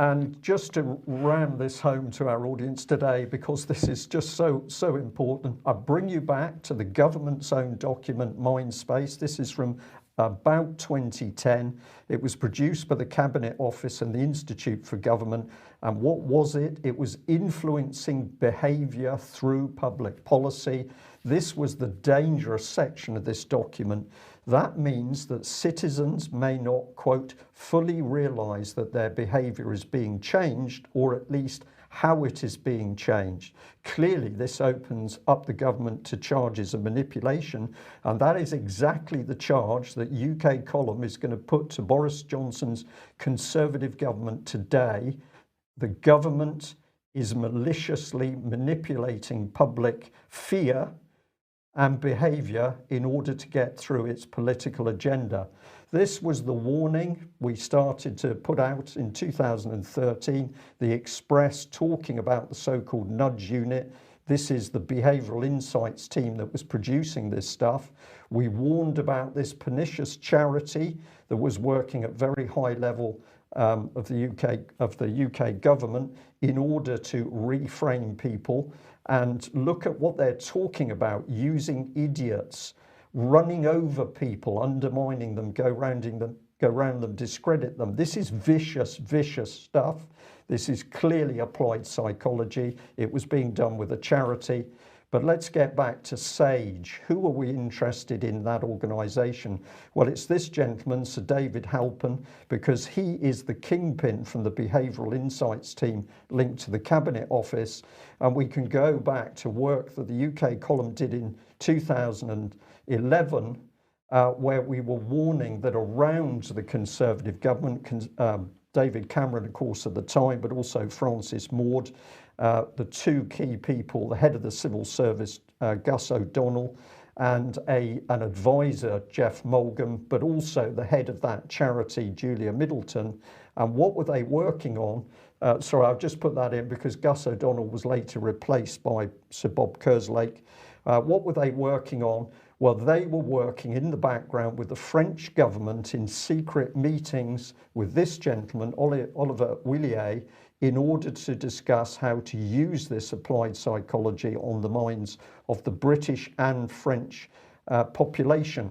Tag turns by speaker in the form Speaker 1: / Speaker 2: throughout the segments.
Speaker 1: And just to ram this home to our audience today, because this is just so important, I bring you back to the government's own document, Mindspace. This is from about 2010. It was produced by the Cabinet Office and the Institute for Government. And what was it? It was influencing behaviour through public policy. This was the dangerous section of this document. That means that citizens may not, quote, fully realise that their behaviour is being changed, or at least how it is being changed. Clearly, this opens up the government to charges of manipulation, and that is exactly the charge that UK Column is going to put to Boris Johnson's Conservative government today. The government is maliciously manipulating public fear and behaviour in order to get through its political agenda. This was the warning we started to put out in 2013, the Express talking about the so-called nudge unit. This is the behavioural insights team that was producing this stuff. We warned about this pernicious charity that was working at very high level of the UK government in order to reframe people and look at what they're talking about, using idiots, running over people, undermining them, go round them, discredit them. This is vicious stuff. This is clearly applied psychology. It was being done with a charity. But let's get back to SAGE. Who are we interested in that organisation? Well, it's this gentleman, Sir David Halpin, because he is the kingpin from the Behavioural Insights team linked to the Cabinet Office. And we can go back to work that the UK Column did in 2011, where we were warning that around the Conservative government, David Cameron, of course, at the time, but also Francis Maude, the two key people, the head of the civil service, Gus O'Donnell, and an advisor, Jeff Mulgam, but also the head of that charity, Julia Middleton. And what were they working on? Sorry, I've just put that in because Gus O'Donnell was later replaced by Sir Bob Kerslake. What were they working on? Well, they were working in the background with the French government in secret meetings with this gentleman, Oliver Willier, in order to discuss how to use this applied psychology on the minds of the British and French population.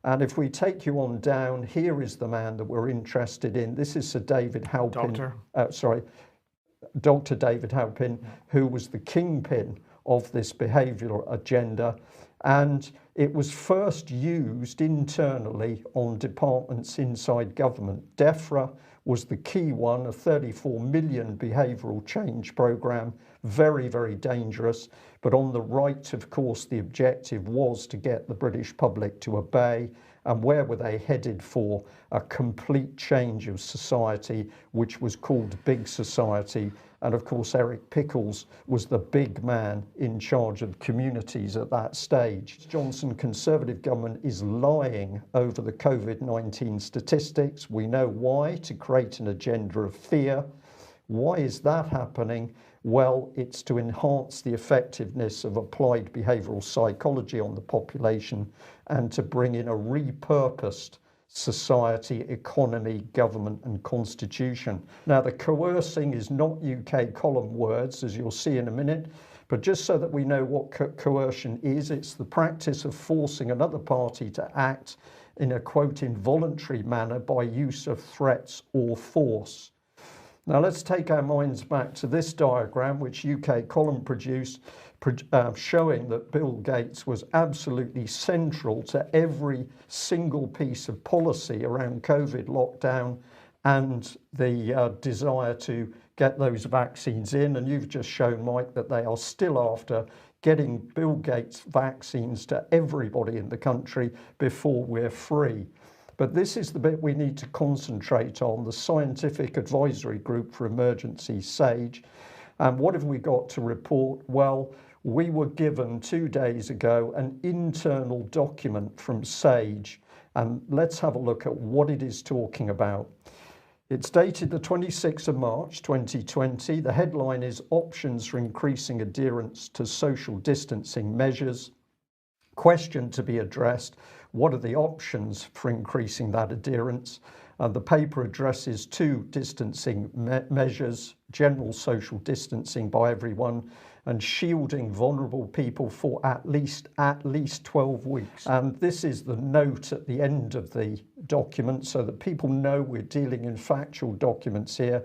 Speaker 1: And if we take you on down, here is the man that we're interested in. This is Sir David Halpin. Dr. David Halpin, who was the kingpin of this behavioural agenda. And it was first used internally on departments inside government. DEFRA was the key one, a 34 million behavioural change programme, very dangerous. But on the right, of course, the objective was to get the British public to obey. And where were they headed for? A complete change of society, which was called Big Society. And of course, Eric Pickles was the big man in charge of communities at that stage. Johnson Conservative government is lying over the COVID-19 statistics. We know why, to create an agenda of fear. Why is that happening? Well, it's to enhance the effectiveness of applied behavioural psychology on the population and to bring in a repurposed society, economy, government and constitution. Now, the coercing is not UK Column words, as you'll see in a minute, but just so that we know what coercion is, it's the practice of forcing another party to act in a, quote, involuntary manner by use of threats or force. Now let's take our minds back to this diagram which UK Column produced, showing that Bill Gates was absolutely central to every single piece of policy around COVID lockdown and the desire to get those vaccines in. And you've just shown, Mike, that they are still after getting Bill Gates vaccines to everybody in the country before we're free. But this is the bit we need to concentrate on, the Scientific Advisory Group for Emergency, SAGE. And what have we got to report? Well, we were given 2 days ago an internal document from SAGE, and let's have a look at what it is talking about. It's dated the 26th of March 2020. The headline is Options for Increasing Adherence to Social Distancing Measures. Question to be addressed: what are the options for increasing that adherence? The paper addresses two distancing measures: general social distancing by everyone and shielding vulnerable people for at least 12 weeks. And this is the note at the end of the document so that people know we're dealing in factual documents here.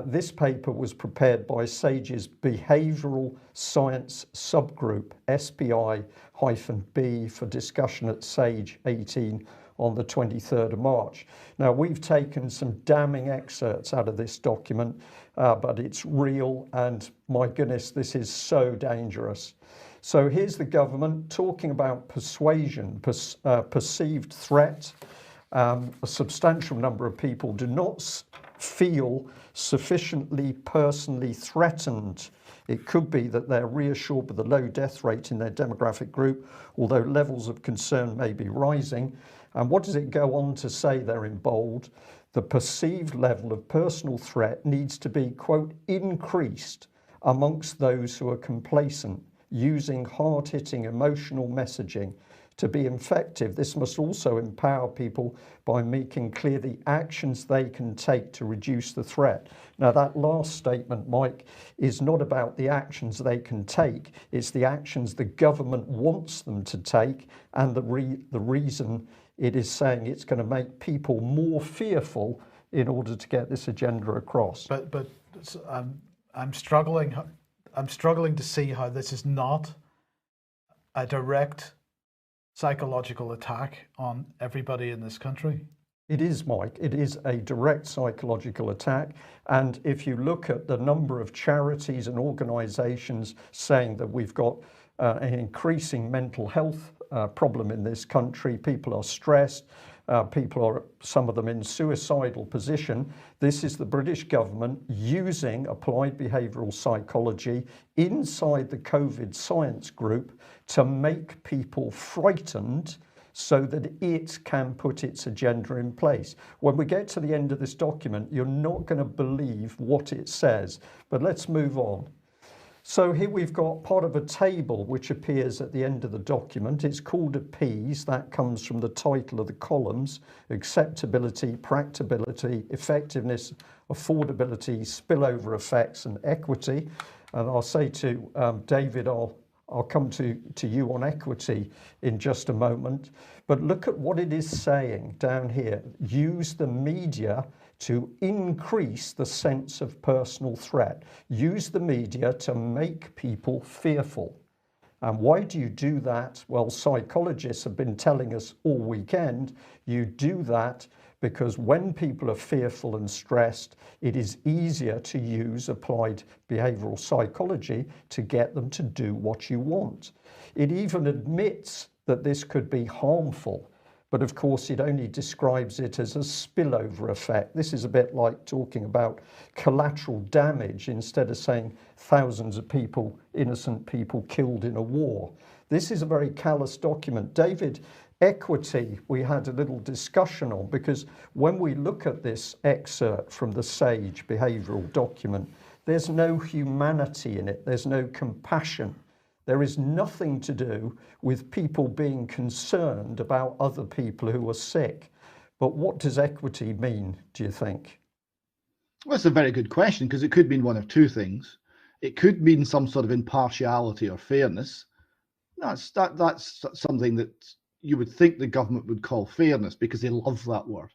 Speaker 1: This paper was prepared by SAGE's Behavioural Science Subgroup, SPI-B, for discussion at SAGE 18 on the 23rd of March. Now, we've taken some damning excerpts out of this document, but it's real, and my goodness, this is so dangerous. So here's the government talking about persuasion, perceived threat. A substantial number of people do not feel sufficiently personally threatened. It could be that they're reassured by the low death rate in their demographic group, although levels of concern may be rising. And what does it go on to say there in bold? The perceived level of personal threat needs to be, quote, increased amongst those who are complacent, using hard-hitting emotional messaging. To be effective, this must also empower people by making clear the actions they can take to reduce the threat. Now, that last statement, Mike, is not about the actions they can take. It's the actions the government wants them to take, and the reason it is saying it's going to make people more fearful in order to get this agenda across.
Speaker 2: But I'm struggling to see how this is not a direct psychological attack on everybody in this country.
Speaker 1: It is, Mike. It is a direct psychological attack. And if you look at the number of charities and organizations saying that we've got an increasing mental health problem in this country, people are stressed, people are, some of them, in suicidal position. This is the British government using applied behavioural psychology inside the COVID science group to make people frightened so that it can put its agenda in place. When we get to the end of this document, you're not going to believe what it says. But let's move on. So here we've got part of a table which appears at the end of the document. It's called APPEASE. That comes from the title of the columns: acceptability, practicability, effectiveness, affordability, spillover effects, and equity. And I'll say to David, I'll come to you on equity in just a moment. But look at what it is saying down here. Use the media to increase the sense of personal threat. Use the media to make people fearful. And why do you do that? Well, psychologists have been telling us all weekend, you do that because when people are fearful and stressed, it is easier to use applied behavioural psychology to get them to do what you want. It even admits that this could be harmful, but of course it only describes it as a spillover effect. This is a bit like talking about collateral damage instead of saying thousands of people, innocent people killed in a war. This is a very callous document. David, equity we had a little discussion on, because when we look at this excerpt from the SAGE behavioural document, there's no humanity in it, there's no compassion. There is nothing to do with people being concerned about other people who are sick. But what does equity mean, do you think?
Speaker 3: Well, that's a very good question, because it could mean one of two things. It could mean some sort of impartiality or fairness. That's something that you would think the government would call fairness, because they love that word.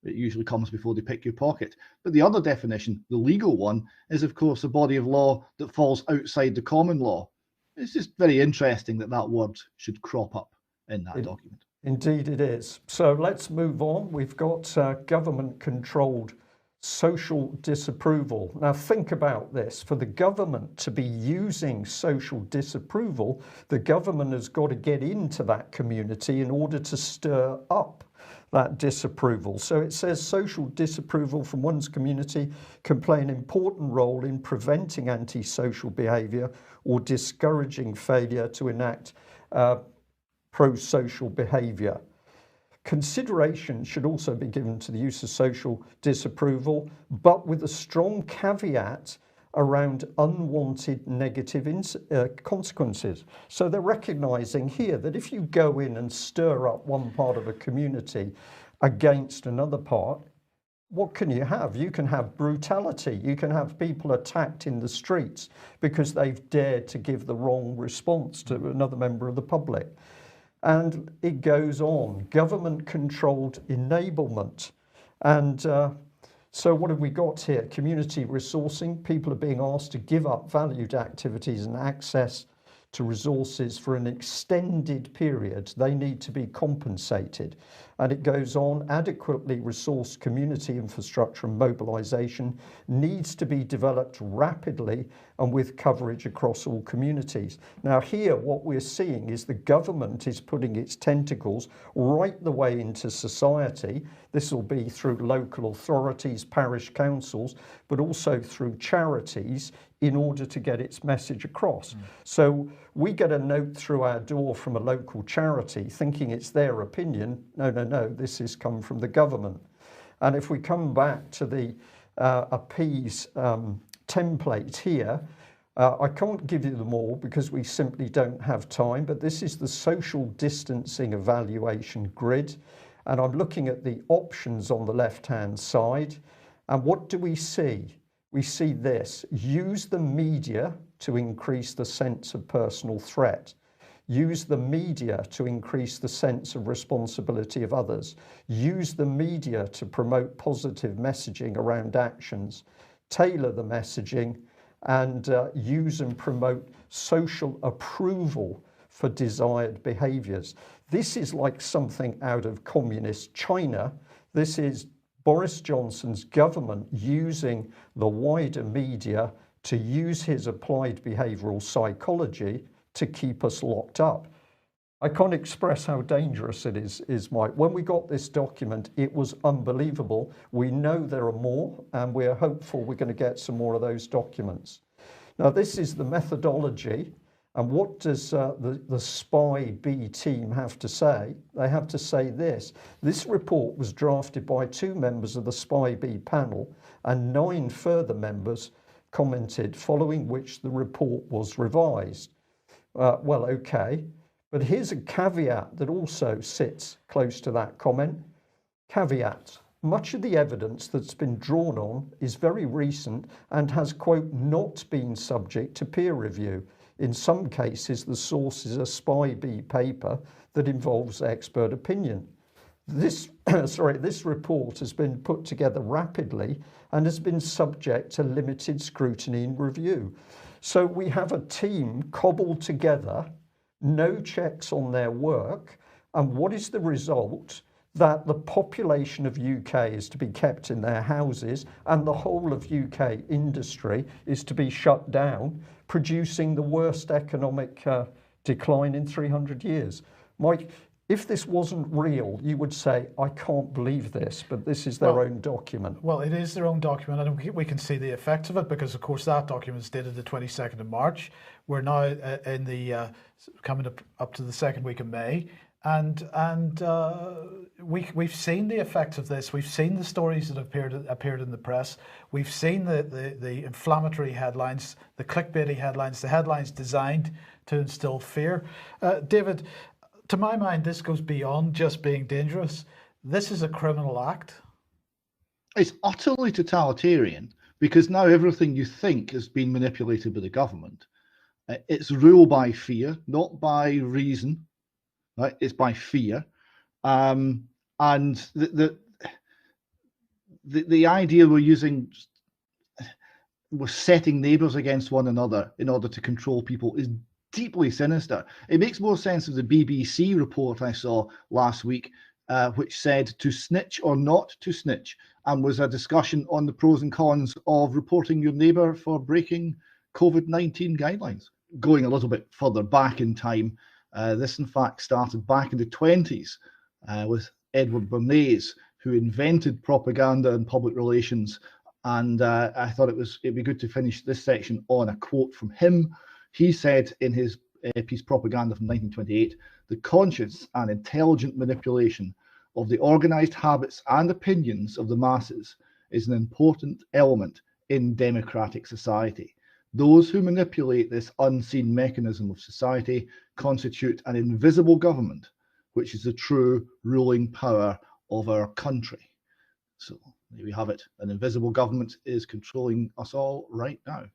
Speaker 3: It usually comes before they pick your pocket. But the other definition, the legal one, is of course a body of law that falls outside the common law. It's just very interesting that that word should crop up in that document.
Speaker 1: Indeed it is. So let's move on. We've got government-controlled social disapproval. Now think about this. For the government to be using social disapproval, the government has got to get into that community in order to stir up that disapproval. So it says social disapproval from one's community can play an important role in preventing antisocial behaviour or discouraging failure to enact pro-social behaviour. Consideration should also be given to the use of social disapproval, but with a strong caveat around unwanted negative consequences. So they're recognizing here that if you go in and stir up one part of a community against another part, what can you have? You can have brutality. You can have people attacked in the streets because they've dared to give the wrong response to another member of the public. And it goes on. Government controlled enablement. And so what have we got here? Community resourcing. People are being asked to give up valued activities and access to resources for an extended period. They need to be compensated. And it goes on, adequately resourced community infrastructure and mobilisation needs to be developed rapidly and with coverage across all communities. Now here what we're seeing is the government is putting its tentacles right the way into society. This will be through local authorities, parish councils, but also through charities in order to get its message across. So we get a note through our door from a local charity thinking it's their opinion. No, this has come from the government. And if we come back to the appease template here, I can't give you them all because we simply don't have time, but this is the social distancing evaluation grid. And I'm looking at the options on the left-hand side. And what do we see? We see this: use the media to increase the sense of personal threat. Use the media to increase the sense of responsibility of others. Use the media to promote positive messaging around actions. Tailor the messaging and use and promote social approval for desired behaviours. This is like something out of communist China. This is Boris Johnson's government using the wider media to use his applied behavioural psychology to keep us locked up. I can't express how dangerous it is, Mike. When we got this document, it was unbelievable. We know there are more, and we're hopeful we're going to get some more of those documents. Now, this is the methodology. And what does the SPY B team have to say? They have to say this: this report was drafted by 2 members of the SPY B panel, and 9 further members commented, following which the report was revised. Well, okay, but here's a caveat that also sits close to that comment. Caveat: much of the evidence that's been drawn on is very recent and has, quote, not been subject to peer review. In some cases, the source is a SPY B paper that involves expert opinion. This report has been put together rapidly and has been subject to limited scrutiny and review. So we have a team cobbled together, no checks on their work, and what is the result? That the population of UK is to be kept in their houses and the whole of UK industry is to be shut down, producing the worst economic decline in 300 years. Mike, if this wasn't real, you would say, I can't believe this, but this is their own document.
Speaker 2: Well, it is their own document, and we can see the effects of it because, of course, that document is dated the 22nd of March. We're now in the coming up to the second week of May. And we've seen the effects of this. We've seen the stories that appeared in the press. We've seen the inflammatory headlines, the clickbaity headlines, the headlines designed to instill fear. David, to my mind, this goes beyond just being dangerous. This is a criminal act.
Speaker 3: It's utterly totalitarian because now everything you think has been manipulated by the government. It's rule by fear, not by reason. Right? It's by fear, and the idea we're setting neighbours against one another in order to control people is deeply sinister. It makes more sense of the BBC report I saw last week, which said to snitch or not to snitch, and was a discussion on the pros and cons of reporting your neighbour for breaking COVID-19 guidelines. Going a little bit further back in time, this, in fact, started back in the 1920s with Edward Bernays, who invented propaganda and public relations. And I thought it'd be good to finish this section on a quote from him. He said in his piece Propaganda from 1928, "The conscious and intelligent manipulation of the organized habits and opinions of the masses is an important element in democratic society. Those who manipulate this unseen mechanism of society constitute an invisible government, which is the true ruling power of our country." So There we have it. An invisible government is controlling us all right now.